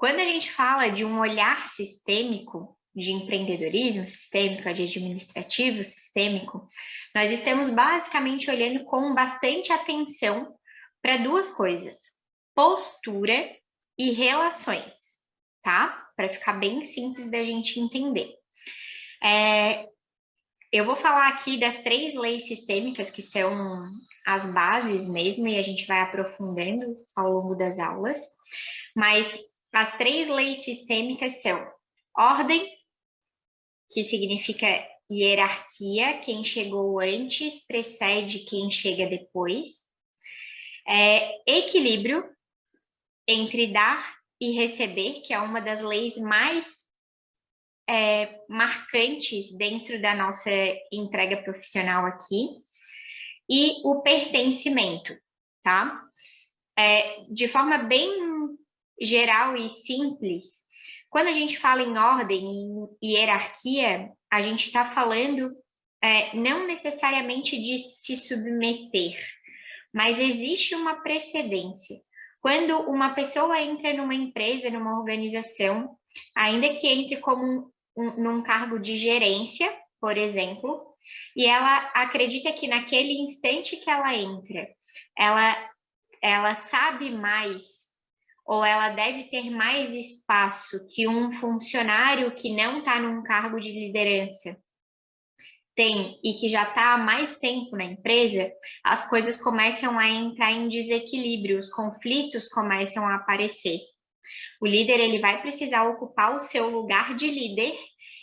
Quando a gente fala de um olhar sistêmico, de empreendedorismo sistêmico, de administrativo sistêmico, nós estamos basicamente olhando com bastante atenção para duas coisas: postura e relações, tá? Para ficar bem simples da gente entender. Eu vou falar aqui das 3 leis sistêmicas, que são as bases mesmo, e a gente vai aprofundando ao longo das aulas. Mas as 3 leis sistêmicas são ordem, que significa hierarquia, quem chegou antes precede quem chega depois. Equilíbrio entre dar e receber, que é uma das leis mais marcantes dentro da nossa entrega profissional aqui. E o pertencimento, tá? De forma bem geral e simples, quando a gente fala em ordem e hierarquia, a gente está falando não necessariamente de se submeter, mas existe uma precedência. Quando uma pessoa entra numa empresa, numa organização, ainda que entre como num cargo de gerência, por exemplo, e ela acredita que naquele instante que ela entra, ela sabe mais, ou ela deve ter mais espaço que um funcionário que não está num cargo de liderança tem e que já está há mais tempo na empresa, as coisas começam a entrar em desequilíbrio, os conflitos começam a aparecer. O líder ele vai precisar ocupar o seu lugar de líder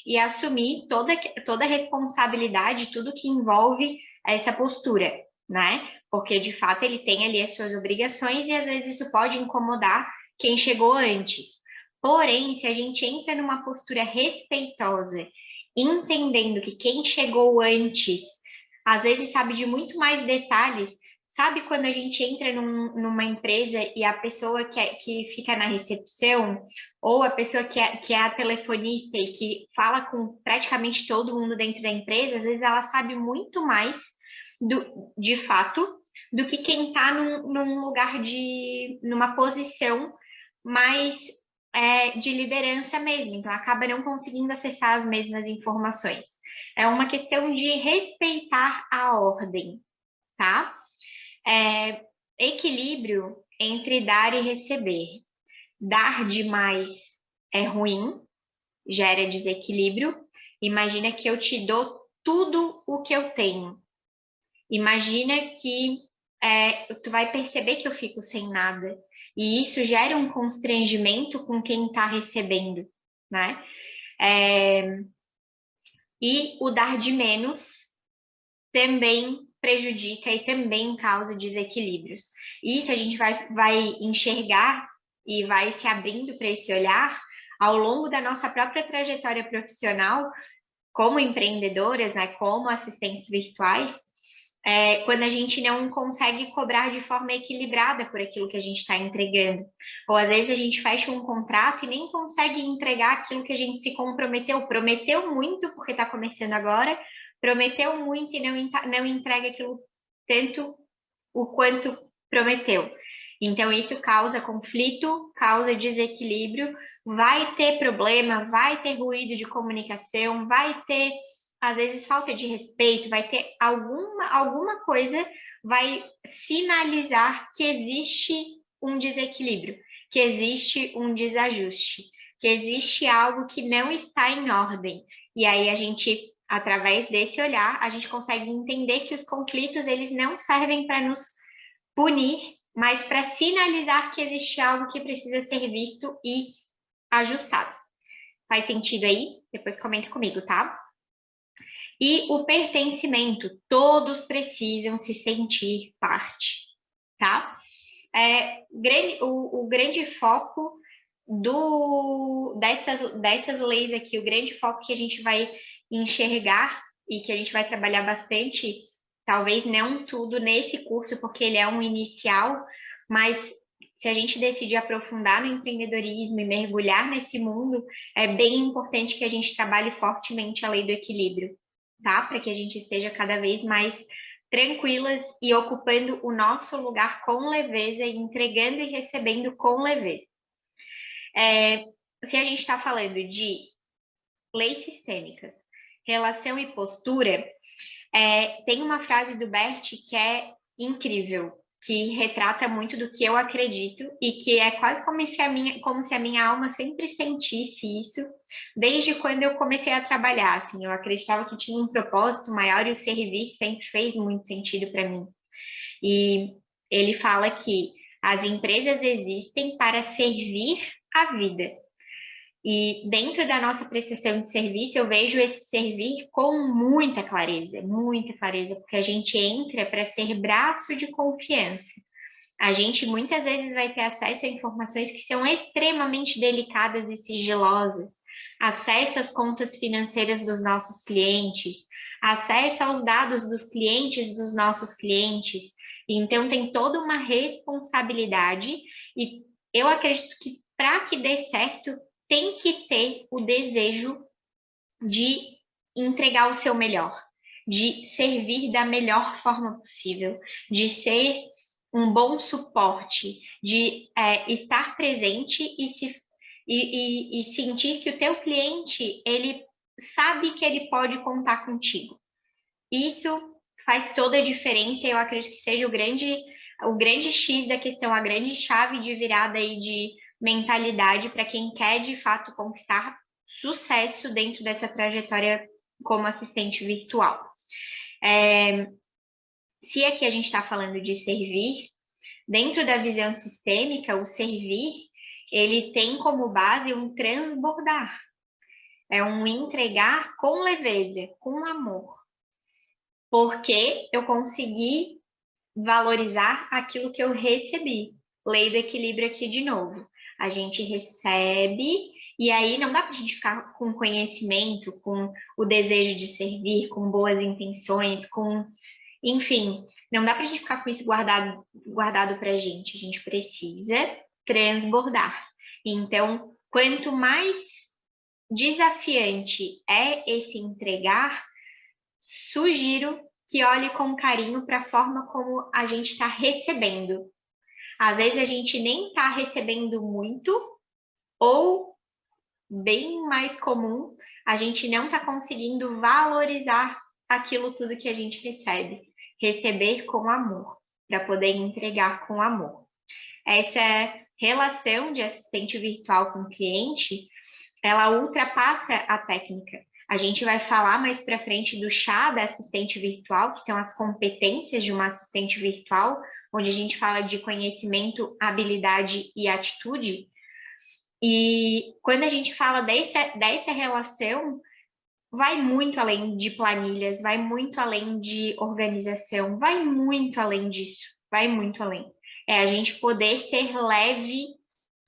e assumir toda a responsabilidade, tudo que envolve essa postura, né? Porque de fato ele tem ali as suas obrigações e às vezes isso pode incomodar quem chegou antes. Porém, se a gente entra numa postura respeitosa, entendendo que quem chegou antes às vezes sabe de muito mais detalhes. Sabe quando a gente entra numa empresa e a pessoa que fica na recepção, ou a pessoa que é a telefonista e que fala com praticamente todo mundo dentro da empresa, às vezes ela sabe muito mais, de fato, do que quem está num lugar numa posição mais de liderança mesmo. Então, acaba não conseguindo acessar as mesmas informações. É uma questão de respeitar a ordem, tá? Equilíbrio entre dar e receber. Dar demais é ruim, gera desequilíbrio. Imagina que eu te dou tudo o que eu tenho. Imagina que tu vai perceber que eu fico sem nada. E isso gera um constrangimento com quem está recebendo, né? E o dar de menos também prejudica e também causa desequilíbrios. Isso a gente vai enxergar e vai se abrindo para esse olhar ao longo da nossa própria trajetória profissional, como empreendedoras, né, como assistentes virtuais, quando a gente não consegue cobrar de forma equilibrada por aquilo que a gente está entregando. Ou às vezes a gente fecha um contrato e nem consegue entregar aquilo que a gente se comprometeu. Prometeu muito porque está começando agora, prometeu muito e não entrega aquilo tanto o quanto prometeu. Então, isso causa conflito, causa desequilíbrio, vai ter problema, vai ter ruído de comunicação, vai ter, às vezes, falta de respeito, vai ter alguma coisa, vai sinalizar que existe um desequilíbrio, que existe um desajuste, que existe algo que não está em ordem. E aí a gente, através desse olhar, a gente consegue entender que os conflitos, eles não servem para nos punir, mas para sinalizar que existe algo que precisa ser visto e ajustado. Faz sentido aí? Depois comenta comigo, tá? E o pertencimento, todos precisam se sentir parte, tá? O grande foco dessas leis aqui, o grande foco que a gente vai enxergar e que a gente vai trabalhar bastante, talvez não tudo nesse curso, porque ele é um inicial, mas se a gente decidir aprofundar no empreendedorismo e mergulhar nesse mundo, é bem importante que a gente trabalhe fortemente a lei do equilíbrio, tá? Para que a gente esteja cada vez mais tranquilas e ocupando o nosso lugar com leveza, e entregando e recebendo com leveza. Se a gente está falando de leis sistêmicas, relação e postura, tem uma frase do Bert que é incrível, que retrata muito do que eu acredito e que é quase como se a minha alma sempre sentisse isso desde quando eu comecei a trabalhar. Assim, eu acreditava que tinha um propósito maior e o servir sempre fez muito sentido para mim. E ele fala que as empresas existem para servir a vida. E dentro da nossa prestação de serviço, eu vejo esse servir com muita clareza, porque a gente entra para ser braço de confiança. A gente muitas vezes vai ter acesso a informações que são extremamente delicadas e sigilosas, acesso às contas financeiras dos nossos clientes, acesso aos dados dos clientes dos nossos clientes. Então, tem toda uma responsabilidade, e eu acredito que para que dê certo, tem que ter o desejo de entregar o seu melhor, de servir da melhor forma possível, de ser um bom suporte, de estar presente e sentir que o teu cliente, ele sabe que ele pode contar contigo. Isso faz toda a diferença, eu acredito que seja o grande X da questão, a grande chave de virada aí de mentalidade para quem quer de fato conquistar sucesso dentro dessa trajetória como assistente virtual. Se aqui a gente está falando de servir, dentro da visão sistêmica, o servir, ele tem como base um transbordar. É um entregar com leveza, com amor. Porque eu consegui valorizar aquilo que eu recebi. Lei do equilíbrio aqui de novo. A gente recebe, e aí não dá para a gente ficar com conhecimento, com o desejo de servir, com boas intenções, enfim, não dá para a gente ficar com isso guardado para a gente precisa transbordar. Então, quanto mais desafiante é esse entregar, sugiro que olhe com carinho para a forma como a gente está recebendo. Às vezes a gente nem está recebendo muito, ou bem mais comum, a gente não está conseguindo valorizar aquilo tudo que a gente recebe. Receber com amor, para poder entregar com amor. Essa relação de assistente virtual com o cliente, ela ultrapassa a técnica. A gente vai falar mais para frente do chá da assistente virtual, que são as competências de uma assistente virtual, onde a gente fala de conhecimento, habilidade e atitude. E quando a gente fala dessa relação, vai muito além de planilhas, vai muito além de organização, vai muito além disso, vai muito além. É a gente poder ser leve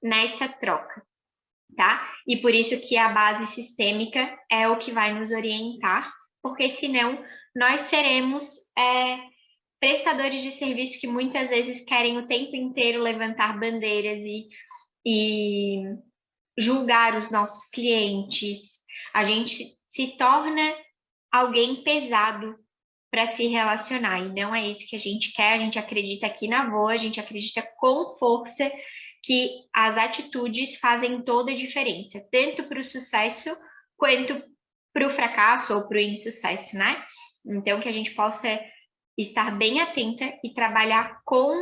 nessa troca, tá? E por isso que a base sistêmica é o que vai nos orientar, porque senão nós seremos prestadores de serviço que muitas vezes querem o tempo inteiro levantar bandeiras e julgar os nossos clientes. A gente se torna alguém pesado para se relacionar, e não é isso que a gente quer. A gente acredita aqui na Voa, a gente acredita com força que as atitudes fazem toda a diferença, tanto para o sucesso quanto para o fracasso ou para o insucesso, né? Então, que a gente possa estar bem atenta e trabalhar com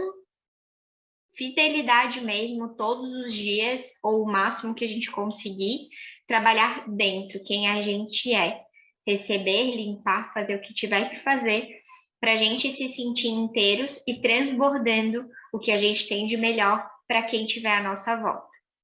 fidelidade mesmo, todos os dias, ou o máximo que a gente conseguir, trabalhar dentro, quem a gente é. Receber, limpar, fazer o que tiver que fazer, para a gente se sentir inteiros e transbordando o que a gente tem de melhor para quem tiver à nossa volta.